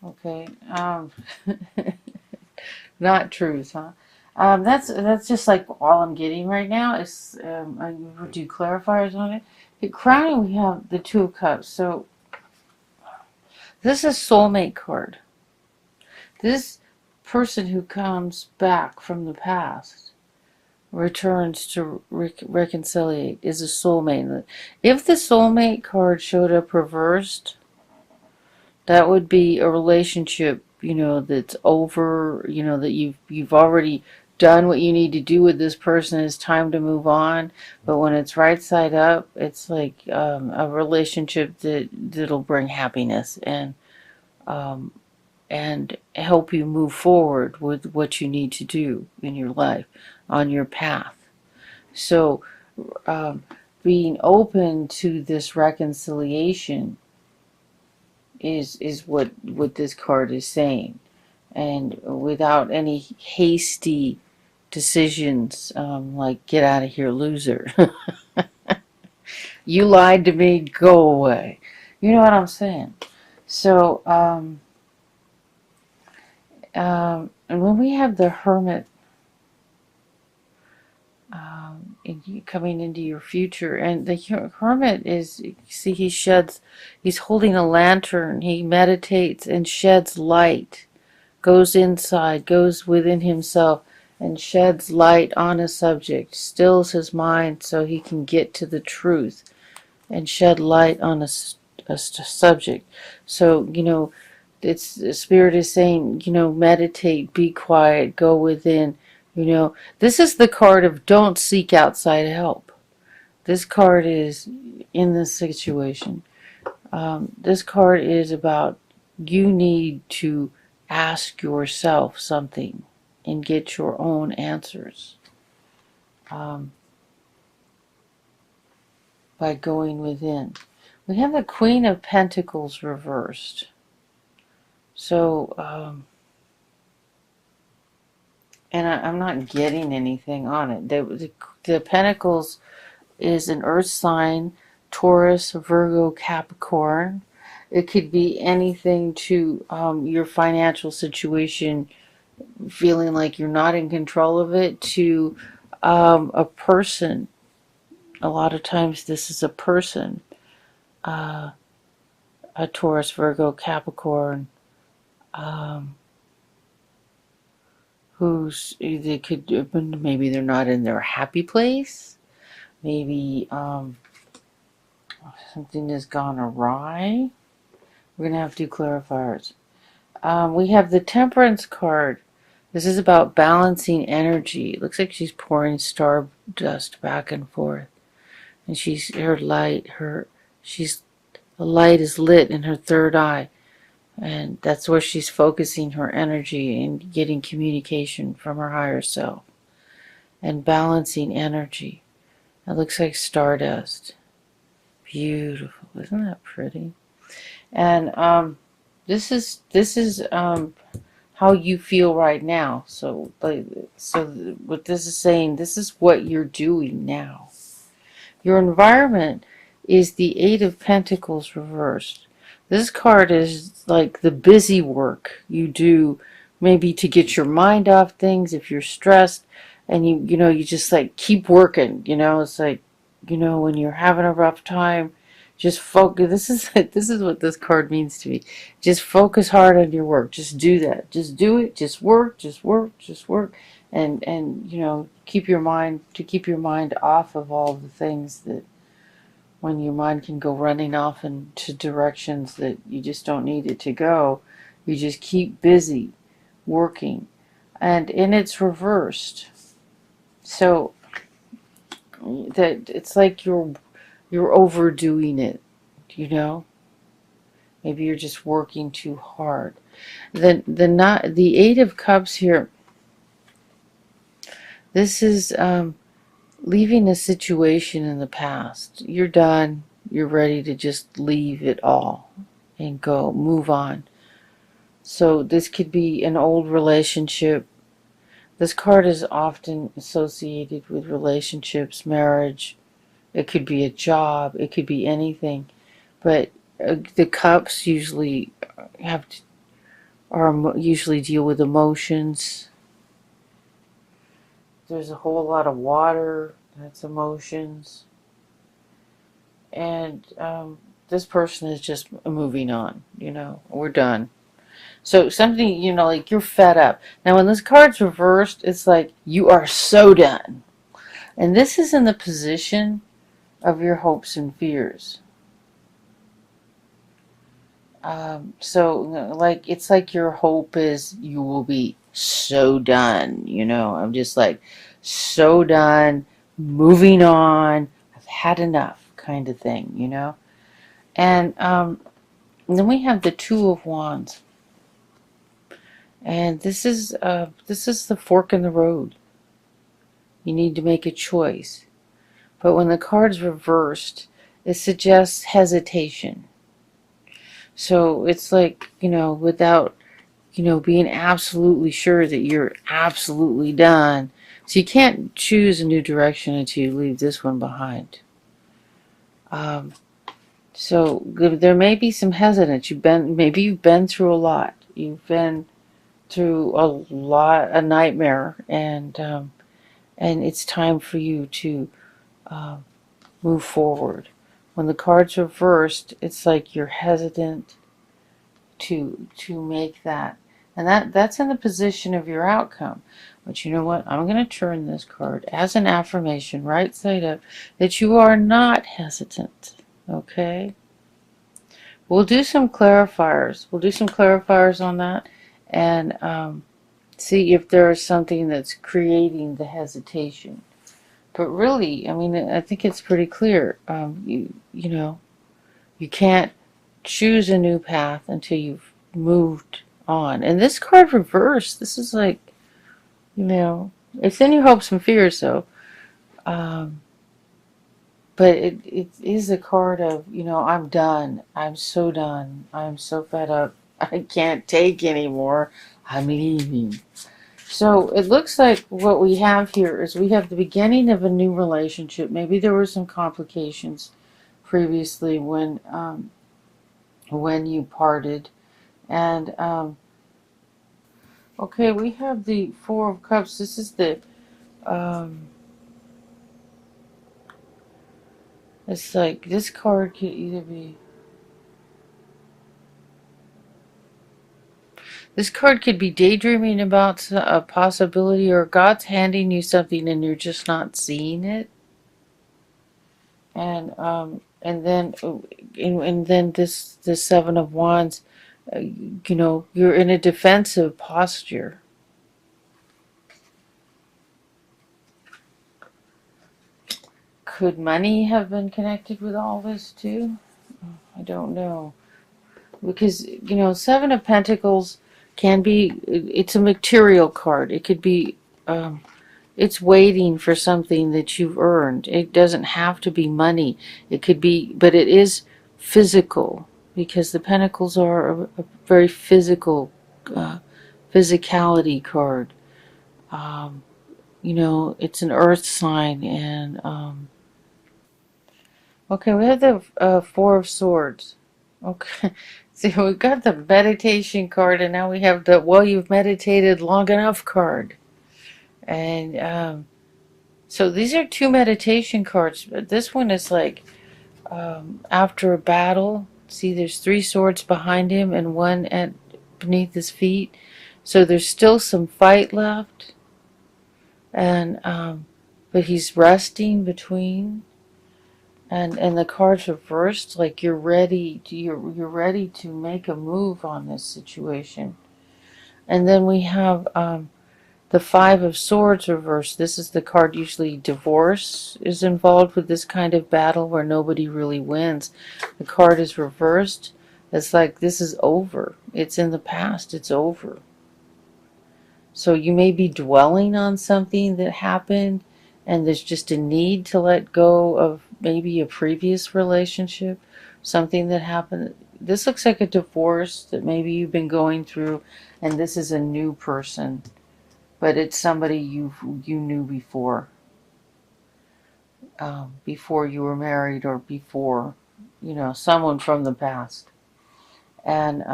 Okay. Not truth, huh? That's just like all I'm getting right now. Is I will do clarifiers on it. The crowning, we have the Two of Cups. So this is soulmate card. This person who comes back from the past returns to reconciliate is a soulmate. If the soulmate card showed up reversed, that would be a relationship, that's over, that you've already done what you need to do with this person. It's time to move on. But when it's right side up, it's like a relationship that'll bring happiness um, and help you move forward with what you need to do in your life on your path. So, um, being open to this reconciliation is what this card is saying, and without any hasty decisions, like get out of here, loser. You lied to me, go away. You know what I'm saying? So, and when we have the Hermit coming into your future, and the Hermit is, see, he's holding a lantern, he meditates and sheds light, goes inside, goes within himself, and sheds light on a subject, stills his mind so he can get to the truth and shed light on a subject. So, it's the spirit is saying, meditate, be quiet, go within. This is the card of don't seek outside help. This card is in this situation. This card is about you need to ask yourself something and get your own answers, um, by going within. We have the Queen of Pentacles reversed. So, and I'm not getting anything on it. The Pentacles is an earth sign, Taurus, Virgo, Capricorn. It could be anything to your financial situation, feeling like you're not in control of it, to a person. A lot of times this is a person, uh, a Taurus, Virgo, Capricorn, um, who's, they could, maybe they're not in their happy place. Maybe something has gone awry. We're going to have to do clarifiers. We have the Temperance card. This is about balancing energy. It looks like she's pouring stardust back and forth. And the light is lit in her third eye. And that's where she's focusing her energy and getting communication from her higher self. And balancing energy. It looks like stardust. Beautiful. Isn't that pretty? And this is how you feel right now. So what this is saying, this is what you're doing now. Your environment is the Eight of Pentacles reversed. This card is like the busy work you do, maybe to get your mind off things if you're stressed, and you just like keep working. It's like, when you're having a rough time, just focus. This is what this card means to me. Just focus hard on your work. Just do that. Just do it. Just work. Just work. Just work. And keep your mind off of all the things that, when your mind can go running off into directions that you just don't need it to go, you just keep busy working. And it's reversed. So that it's like you're overdoing it, Maybe you're just working too hard. The Eight of Cups here, this is leaving a situation in the past. You're done. You're ready to just leave it all and go, move on. So this could be an old relationship. This card is often associated with relationships, marriage. It could be a job. It could be anything. But the cups usually have usually deal with emotions. There's a whole lot of water, that's emotions. And this person is just moving on, we're done. So something, like you're fed up. Now when this card's reversed, it's like you are so done. And this is in the position of your hopes and fears. So like it's like your hope is you will be so done, I'm just like so done, moving on, I've had enough kind of thing, and then we have the Two of Wands, and this is the fork in the road. You need to make a choice, but when the card's reversed, it suggests hesitation. So it's like, without being absolutely sure that you're absolutely done. So you can't choose a new direction until you leave this one behind. So there may be some hesitance. Maybe you've been through a lot. You've been through a nightmare, and it's time for you to move forward. When the card's reversed, it's like you're hesitant to make that. And that's in the position of your outcome. But you know what? I'm going to turn this card as an affirmation, right side up, that you are not hesitant. Okay? We'll do some clarifiers. We'll do some clarifiers on that and see if there is something that's creating the hesitation. But really, I mean, I think it's pretty clear. You can't choose a new path until you've moved on. And this card reversed, this is like, it's in your hopes and fears, though. But it is a card of, I'm done. I'm so done. I'm so fed up. I can't take anymore. I'm leaving. So it looks like what we have here is we have the beginning of a new relationship. Maybe there were some complications previously when you parted. And okay, we have the Four of Cups. This is um, it's like this card could either be, this card could be daydreaming about a possibility, or God's handing you something and you're just not seeing it. And then this Seven of Wands, you're in a defensive posture. Could money have been connected with all this too? I don't know. Because, Seven of Pentacles can be, it's a material card. It could be, it's waiting for something that you've earned. It doesn't have to be money. It could be, but it is physical, because the Pentacles are a very physical, physicality card. It's an earth sign, and okay, we have the Four of Swords. Okay, see, we got the meditation card, and now we have the well, you've meditated long enough card. And so these are two meditation cards, but this one is like after a battle. See, there's three swords behind him and one beneath his feet. So there's still some fight left, and but he's resting between. And the cards reversed, like you're ready to make a move on this situation. And then we have the Five of Swords reversed. This is the card, usually divorce is involved with this kind of battle where nobody really wins. The card is reversed. It's like this is over. It's in the past. It's over. So you may be dwelling on something that happened, and there's just a need to let go of maybe a previous relationship, something that happened. This looks like a divorce that maybe you've been going through, and this is a new person, but it's somebody you knew before you were married, or before, someone from the past, and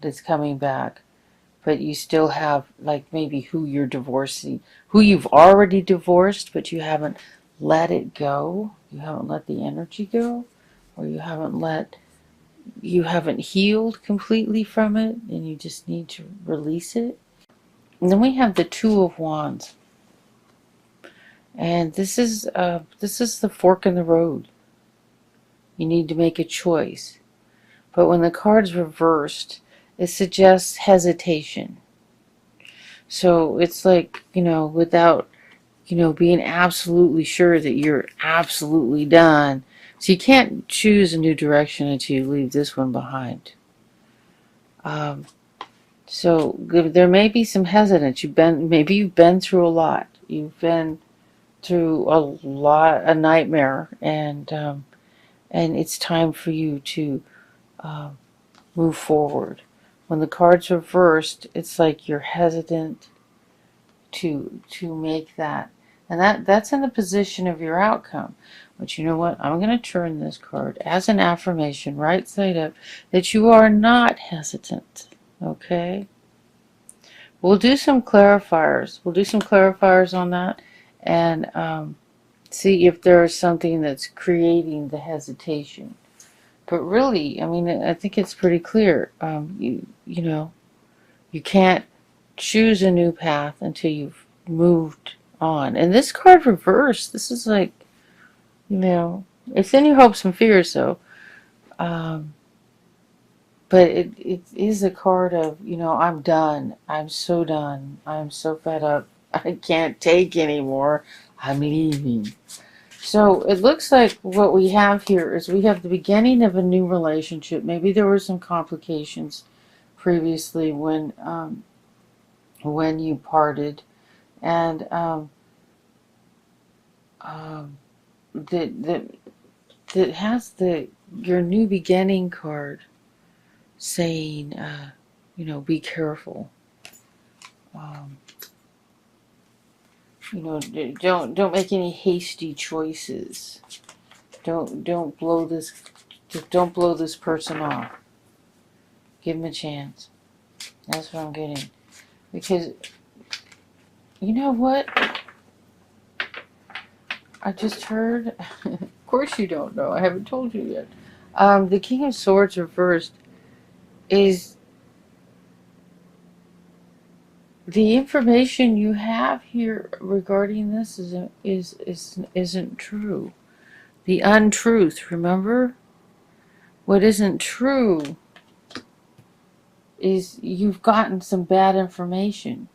that's coming back. but you still have like maybe who you're divorcing, who you've already divorced, but you haven't let it go. You haven't let the energy go, or you haven't healed completely from it, and you just need to release it. And then we have the Two of Wands, and this is the fork in the road. You need to make a choice. But when the card's reversed, it suggests hesitation. So it's like, without, being absolutely sure that you're absolutely done. So you can't choose a new direction until you leave this one behind. So there may be some hesitance. Maybe you've been through a lot. You've been through a nightmare, and it's time for you to move forward. When the card's reversed, it's like you're hesitant to make that, and that's in the position of your outcome. But you know what? I'm going to turn this card as an affirmation, right side up, that you are not hesitant. Okay. We'll do some clarifiers. We'll do some clarifiers on that, and see if there's something that's creating the hesitation. But really, I mean, I think it's pretty clear. You can't choose a new path until you've moved on. And this card reversed, this is like, it's in your hopes and fears, though. But it is a card of, I'm done. I'm so done. I'm so fed up. I can't take anymore. I'm leaving. So it looks like what we have here is we have the beginning of a new relationship. Maybe there were some complications previously when you parted, and that has your new beginning card saying, be careful. Don't make any hasty choices. Don't blow this person off. Give them a chance. That's what I'm getting. Because you know what? I just heard. Of course you don't know. I haven't told you yet. The King of Swords reversed is the information you have here regarding this isn't true. The untruth, remember? What isn't true is you've gotten some bad information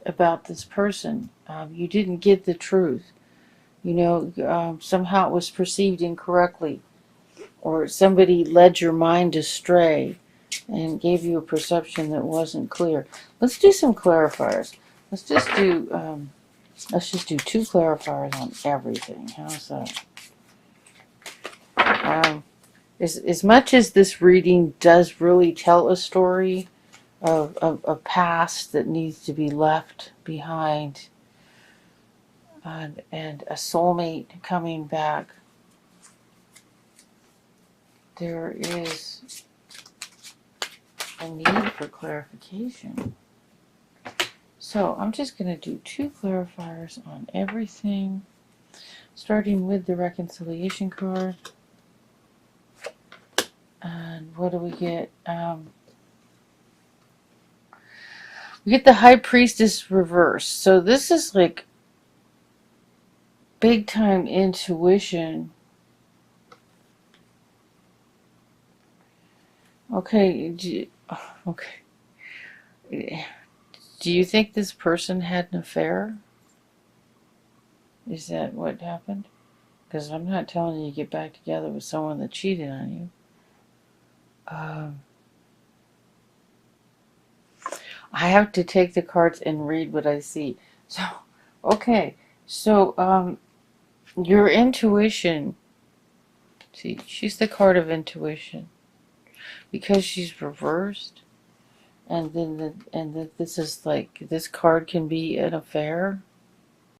about this person. You didn't get the truth. Somehow it was perceived incorrectly, or somebody led your mind astray and gave you a perception that wasn't clear. Let's do some clarifiers. Let's just do 2 clarifiers on everything. How's that? As much as this reading does really tell a story of a past that needs to be left behind, and a soulmate coming back, there is a need for clarification. So I'm just going to do 2 clarifiers on everything, starting with the reconciliation card. And what do we get? We get the High Priestess reversed. So this is like big time intuition. Okay. Okay. Do you think this person had an affair? Is that what happened? Because I'm not telling you to get back together with someone that cheated on you. I have to take the cards and read what I see. So, okay. So, your intuition. See, she's the card of intuition. Because she's reversed. And then this is like, this card can be an affair.